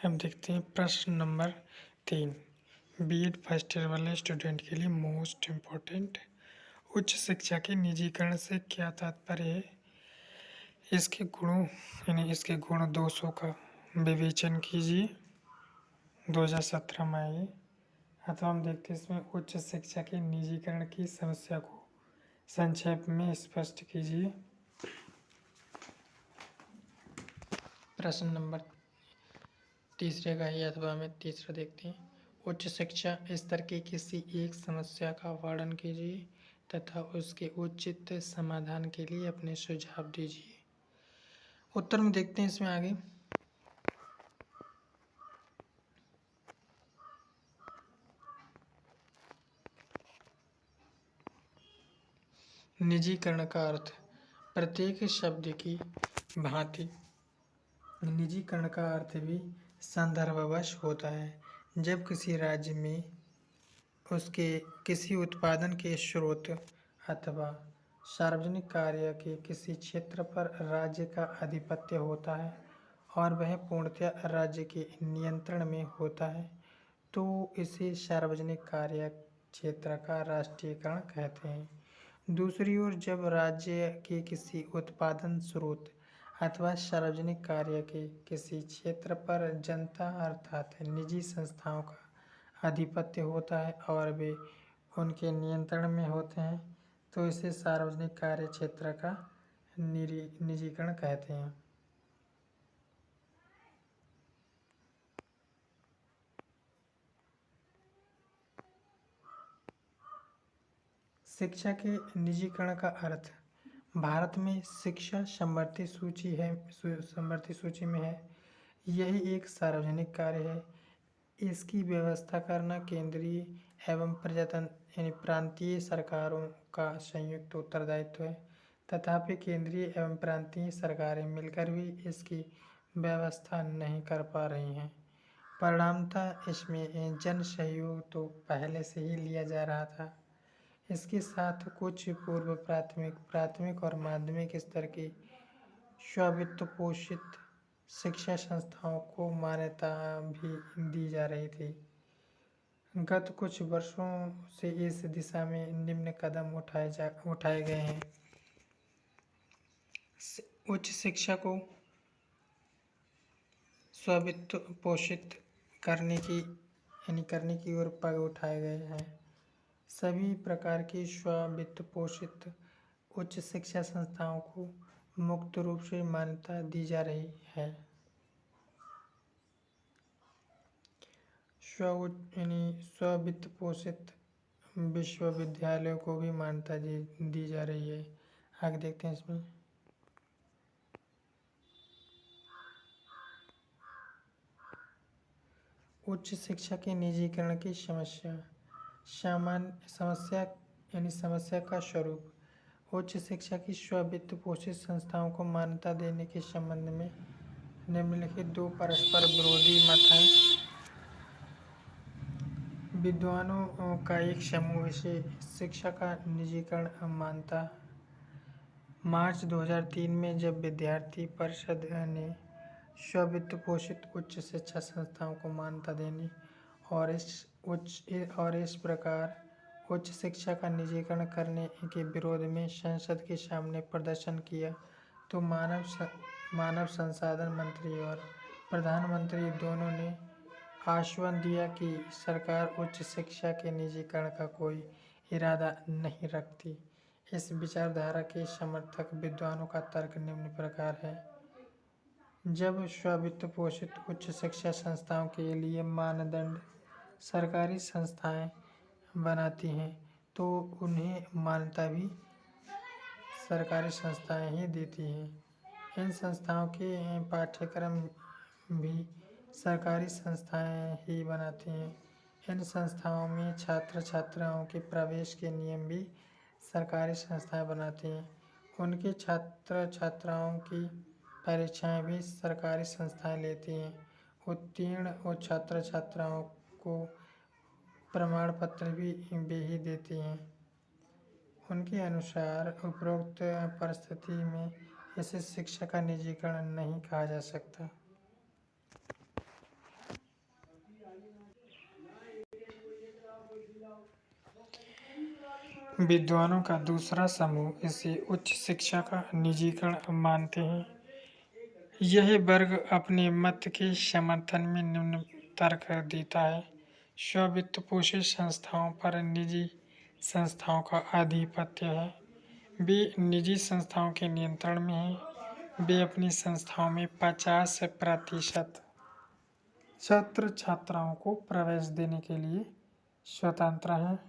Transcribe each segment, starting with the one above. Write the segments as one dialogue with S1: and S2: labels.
S1: अब देखते हैं प्रश्न नंबर 3। बीएड फर्स्ट ईयर वाले स्टूडेंट के लिए मोस्ट इम्पोर्टेंट उच्च शिक्षा के निजीकरण से क्या तात्पर्य है। इसके गुणों यानी इसके गुण दोषों का विवेचन कीजिए। 2017 में आई। अथवा हम देखते हैं इसमें उच्च शिक्षा के निजीकरण की समस्या को संक्षेप में स्पष्ट कीजिए। प्रश्न नंबर तीसरे का ही अथवा में तीसरा देखते हैं। उच्च शिक्षा स्तर की किसी एक समस्या का वर्णन कीजिए तथा उसके उचित समाधान के लिए अपने सुझाव दीजिए। उत्तर में देखते हैं इसमें आगे। निजीकरण का अर्थ प्रत्येक शब्द की भांति निजीकरण का अर्थ भी संदर्भवश होता है। जब किसी राज्य में उसके किसी उत्पादन के स्रोत अथवा सार्वजनिक कार्य के किसी क्षेत्र पर राज्य का आधिपत्य होता है और वह पूर्णतः राज्य के नियंत्रण में होता है तो इसे सार्वजनिक कार्य क्षेत्र का राष्ट्रीयकरण कहते हैं। दूसरी ओर जब राज्य के किसी उत्पादन स्रोत अथवा सार्वजनिक कार्य के किसी क्षेत्र पर जनता अर्थात निजी संस्थाओं का आधिपत्य होता है और वे उनके नियंत्रण में होते हैं तो इसे सार्वजनिक कार्य क्षेत्र का निजीकरण कहते हैं। शिक्षा के निजीकरण का अर्थ भारत में शिक्षा समवर्ती सूची में है। यही एक सार्वजनिक कार्य है। इसकी व्यवस्था करना केंद्रीय एवं प्रजातंत्र यानी प्रांतीय सरकारों का संयुक्त उत्तरदायित्व है। तथापि केंद्रीय एवं प्रांतीय सरकारें मिलकर भी इसकी व्यवस्था नहीं कर पा रही हैं। परिणामतः इसमें जन सहयोग तो पहले से ही लिया जा रहा था। इसके साथ कुछ पूर्व प्राथमिक और माध्यमिक स्तर की स्ववित्त पोषित शिक्षा संस्थाओं को मान्यता भी दी जा रही थी। गत कुछ वर्षों से इस दिशा में निम्न कदम उठाए गए हैं। उच्च शिक्षा को स्ववित्त पोषित करने की ओर पग उठाए गए हैं। सभी प्रकार की स्ववित्त पोषित उच्च शिक्षा संस्थाओं को मुक्त रूप से मान्यता दी जा रही है। स्ववित्त पोषित विश्वविद्यालयों को भी मान्यता दी जा रही है। आगे देखते हैं इसमें। उच्च शिक्षा के निजीकरण की समस्या का स्वरूप। उच्च शिक्षा की स्ववित्त पोषित संस्थाओं को मान्यता देने के संबंध में निम्नलिखित दो परस्पर विरोधी मत हैं। विद्वानों का एक समूह इसे शिक्षा का निजीकरण मानता। मार्च 2003 में जब विद्यार्थी परिषद ने स्ववित्त पोषित उच्च शिक्षा संस्थाओं को मान्यता देने और इस प्रकार उच्च शिक्षा का निजीकरण करने के विरोध में संसद के सामने प्रदर्शन किया तो मानव संसाधन मंत्री और प्रधानमंत्री दोनों ने आश्वासन दिया कि सरकार उच्च शिक्षा के निजीकरण का कोई इरादा नहीं रखती। इस विचारधारा के समर्थक विद्वानों का तर्क निम्न प्रकार है। जब स्ववित्त पोषित उच्च शिक्षा संस्थाओं के लिए मानदंड सरकारी संस्थाएं बनाती हैं तो उन्हें मान्यता भी सरकारी संस्थाएं ही देती हैं। इन संस्थाओं के पाठ्यक्रम भी सरकारी संस्थाएं ही बनाती हैं। इन संस्थाओं में छात्र छात्राओं के प्रवेश के नियम भी सरकारी संस्थाएं बनाती हैं। उनके छात्र छात्राओं की परीक्षाएं भी सरकारी संस्थाएं लेती हैं। उत्तीर्ण छात्र छात्राओं को प्रमाण पत्र भी वे ही देती हैं। उनके अनुसार उपरोक्त परिस्थिति में इसे शिक्षा का निजीकरण नहीं कहा जा सकता। विद्वानों का दूसरा समूह इसे उच्च शिक्षा का निजीकरण मानते हैं। यह वर्ग अपने मत के समर्थन में निम्न तर्क देता है। स्व-वित्त पोषित संस्थाओं पर निजी संस्थाओं का आधिपत्य है। वे निजी संस्थाओं के नियंत्रण में हैं। वे अपनी संस्थाओं में 50% छात्र छात्राओं को प्रवेश देने के लिए स्वतंत्र हैं।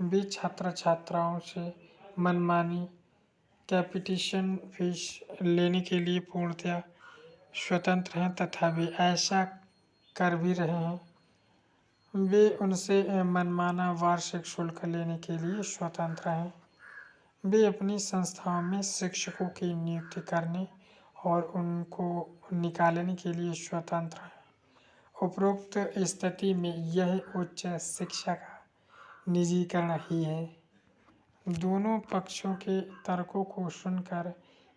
S1: वे छात्र छात्राओं से मनमानी कैपिटेशन फीस लेने के लिए पूर्णतया स्वतंत्र हैं तथा वे ऐसा कर भी रहे हैं। वे उनसे मनमाना वार्षिक शुल्क लेने के लिए स्वतंत्र हैं। वे अपनी संस्थाओं में शिक्षकों की नियुक्ति करने और उनको निकालने के लिए स्वतंत्र हैं। उपरोक्त स्थिति में यह उच्च शिक्षा का निजीकरण ही है। दोनों पक्षों के तर्कों को सुनकर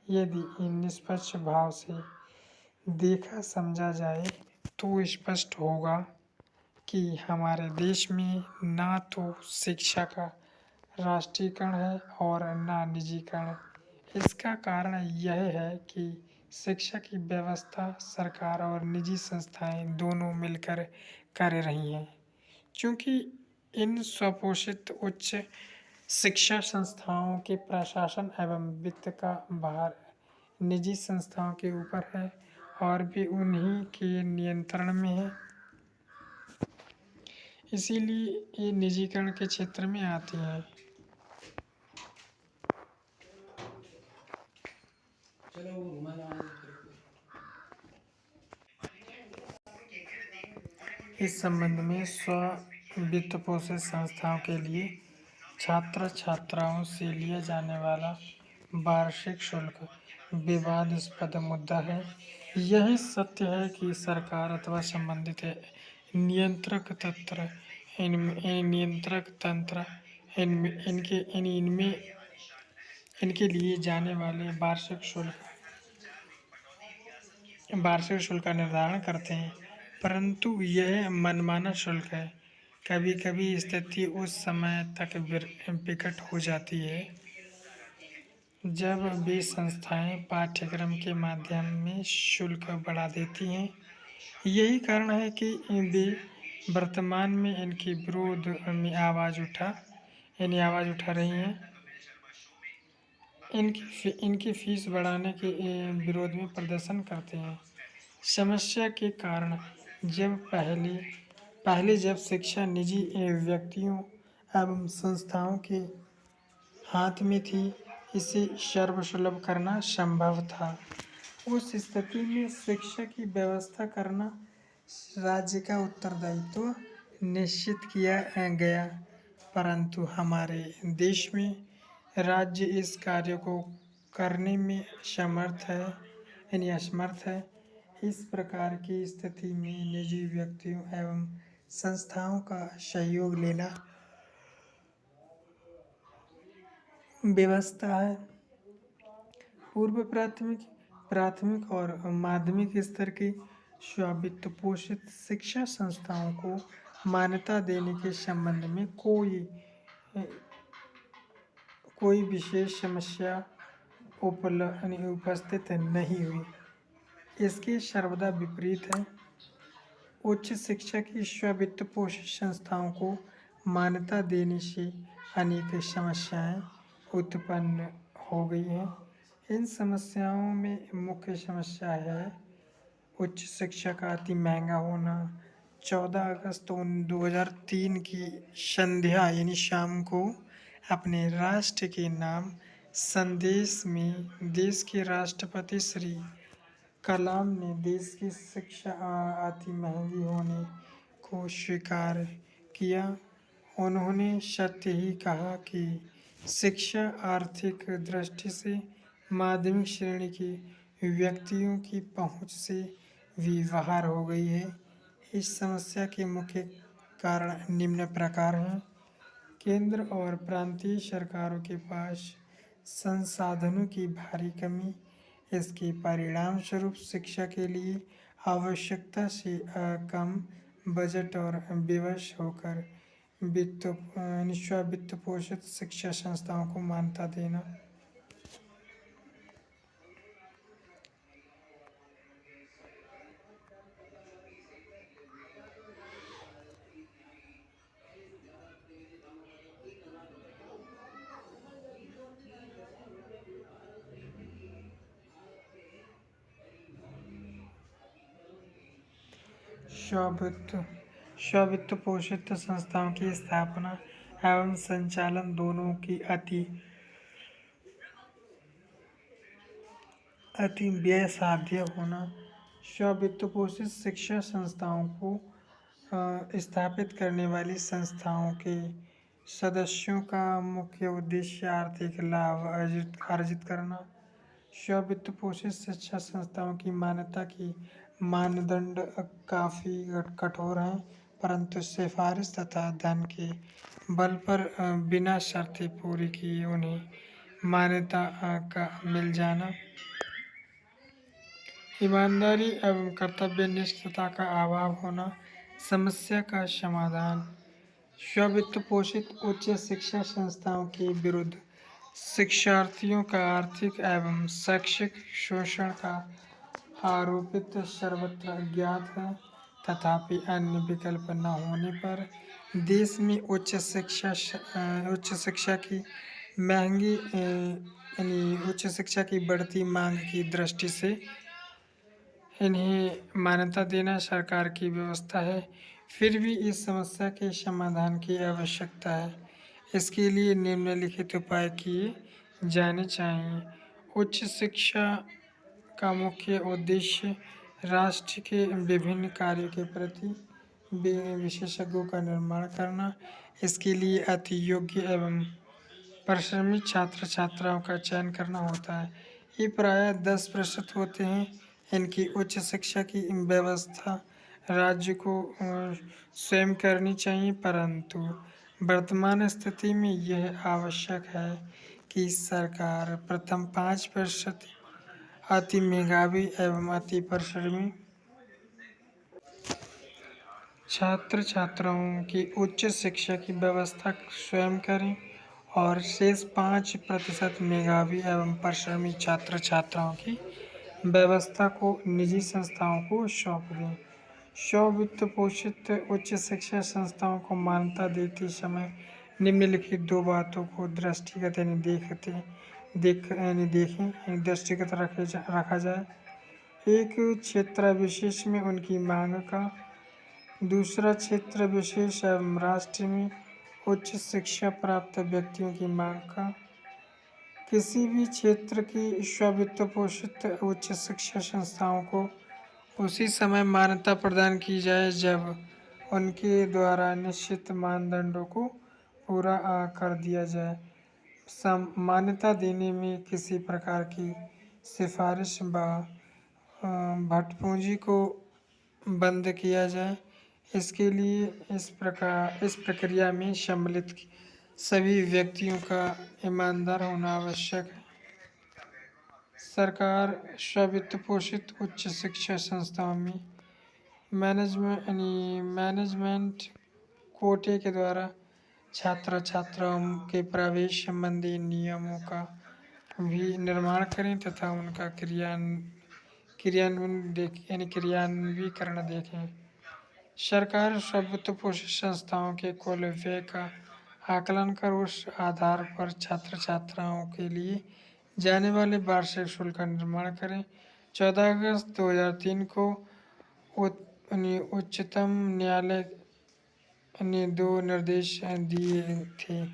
S1: यदि निष्पक्ष भाव से देखा समझा जाए तो स्पष्ट होगा कि हमारे देश में ना तो शिक्षा का राष्ट्रीयकरण है और ना निजीकरण। इसका कारण यह है कि शिक्षा की व्यवस्था सरकार और निजी संस्थाएं दोनों मिलकर कर रही हैं। चूँकि इन स्वपोषित उच्च शिक्षा संस्थाओं के प्रशासन एवं वित्त का भार निजी संस्थाओं के ऊपर है और भी उन्हीं के नियंत्रण में है, इसीलिए ये निजीकरण के क्षेत्र में आती हैं। इस संबंध में स्व वित्त पोषित संस्थाओं के लिए छात्र छात्राओं से लिया जाने वाला वार्षिक शुल्क विवादास्पद मुद्दा है। यह सत्य है कि सरकार अथवा संबंधित नियंत्रक तंत्र इनके लिए जाने वाले वार्षिक शुल्क का निर्धारण करते हैं, परंतु यह मनमाना शुल्क है। कभी कभी स्थिति उस समय तक विकट हो जाती है जब वे संस्थाएं पाठ्यक्रम के माध्यम में शुल्क बढ़ा देती हैं। यही कारण है कि वे वर्तमान में इनके विरोध में आवाज़ उठा रही हैं। इनकी फीस बढ़ाने के विरोध में प्रदर्शन करते हैं। समस्या के कारण पहले जब शिक्षा निजी व्यक्तियों एवं संस्थाओं के हाथ में थी, इसे सर्वसुलभ करना संभव था। उस स्थिति में शिक्षा की व्यवस्था करना राज्य का उत्तरदायित्व निश्चित किया गया, परंतु हमारे देश में राज्य इस कार्य को करने में असमर्थ है। इस प्रकार की स्थिति में निजी व्यक्तियों एवं संस्थाओं का सहयोग लेना व्यवस्था है। पूर्व प्राथमिक और माध्यमिक स्तर की स्व-वित्त पोषित शिक्षा संस्थाओं को मान्यता देने के संबंध में कोई विशेष समस्या उपस्थित नहीं हुई। इसके सर्वदा विपरीत है। उच्च शिक्षा की स्व-वित्त पोषित संस्थाओं को मान्यता देने से अनेक समस्याएं उत्पन्न हो गई हैं। इन समस्याओं में मुख्य समस्या है उच्च शिक्षा का अति महंगा होना। 14 अगस्त 2003 की संध्या यानी शाम को अपने राष्ट्र के नाम संदेश में देश के राष्ट्रपति श्री कलाम ने देश की शिक्षा अति महंगी होने को स्वीकार किया। उन्होंने सत्य ही कहा कि शिक्षा आर्थिक दृष्टि से माध्यमिक श्रेणी के व्यक्तियों की पहुंच से भी बाहर हो गई है। इस समस्या के मुख्य कारण निम्न प्रकार हैं। केंद्र और प्रांतीय सरकारों के पास संसाधनों की भारी कमी, इसके परिणाम स्वरूप शिक्षा के लिए आवश्यकता से कम बजट और विवश होकर वित्त पोषित शिक्षा संस्थाओं को मान्यता देना। स्वावित्त स्वावित्त पोषित संस्थाओं की स्थापना एवं संचालन दोनों की अति व्यय साध्य होना। स्वावित्त पोषित शिक्षा संस्थाओं को स्थापित करने वाली संस्थाओं के सदस्यों का मुख्य उद्देश्य आर्थिक लाभ अर्जित करना। स्व-वित्त पोषित शिक्षा संस्थाओं की मान्यता की मानदंड काफ़ी कठोर हैं, परंतु सिफारिश तथा धन के बल पर बिना शर्तें पूरी किए उन्हें मान्यता का मिल जाना। ईमानदारी एवं कर्तव्यनिष्ठता का अभाव होना। समस्या का समाधान। स्व-वित्त पोषित उच्च शिक्षा संस्थाओं के विरुद्ध शिक्षार्थियों का आर्थिक एवं शैक्षिक शोषण का आरोपित सर्वत्र ज्ञात है। तथापि अन्य विकल्प न होने पर देश में उच्च शिक्षा की बढ़ती मांग की दृष्टि से इन्हें मान्यता देना सरकार की व्यवस्था है। फिर भी इस समस्या के समाधान की आवश्यकता है। इसके लिए निम्नलिखित उपाय किए जाने चाहिए। उच्च शिक्षा का मुख्य उद्देश्य राष्ट्र के विभिन्न कार्यों के प्रति विशेषज्ञों का निर्माण करना। इसके लिए अति योग्य एवं परिश्रमी छात्र छात्राओं का चयन करना होता है। ये प्रायः 10% होते हैं। इनकी उच्च शिक्षा की व्यवस्था राज्य को स्वयं करनी चाहिए, परंतु वर्तमान स्थिति में यह आवश्यक है कि सरकार प्रथम 5% अति मेधावी एवं अति परिश्रमी छात्र छात्राओं की उच्च शिक्षा की व्यवस्था स्वयं करें और शेष 5% मेधावी एवं परिश्रमी छात्र छात्राओं की व्यवस्था को निजी संस्थाओं को सौंप दें। स्व-वित्त पोषित उच्च शिक्षा संस्थाओं को मान्यता देते समय निम्नलिखित 2 बातों को दृष्टिगत रखा जाए। एक, क्षेत्र विशेष में उनकी मांग का। दूसरा, क्षेत्र विशेष एवं राष्ट्र में उच्च शिक्षा प्राप्त व्यक्तियों की मांग का। किसी भी क्षेत्र की स्व-वित्त पोषित उच्च शिक्षा संस्थाओं को उसी समय मान्यता प्रदान की जाए जब उनके द्वारा निश्चित मानदंडों को पूरा कर दिया जाए। मान्यता देने में किसी प्रकार की सिफारिश व भट्टपूंजी को बंद किया जाए। इसके लिए इस प्रक्रिया में सम्मिलित सभी व्यक्तियों का ईमानदार होना आवश्यक है। सरकार स्व-वित्त पोषित उच्च शिक्षा संस्थाओं में मैनेजमेंट कोटे के द्वारा छात्र छात्राओं के प्रवेश संबंधी नियमों का भी निर्माण करें तथा उनका क्रियान्वयन देखें। सरकार स्व-वित्त पोषित संस्थाओं के कुल व्यय का आकलन कर उस आधार पर छात्र छात्राओं के लिए जाने वाले वार्षिक शुल्क का निर्माण करें। 14 अगस्त 2003 को उच्चतम न्यायालय ने 2 निर्देश दिए थे।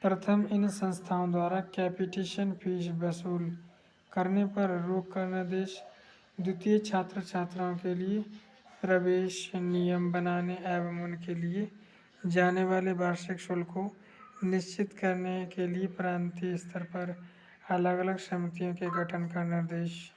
S1: प्रथम, इन संस्थाओं द्वारा कैपिटेशन फीस वसूल करने पर रोक का निर्देश। द्वितीय, छात्र छात्राओं के लिए प्रवेश नियम बनाने एवं उनके लिए जाने वाले वार्षिक शुल्क को निश्चित करने के लिए प्रांतीय स्तर पर अलग अलग समितियों के गठन का निर्देश।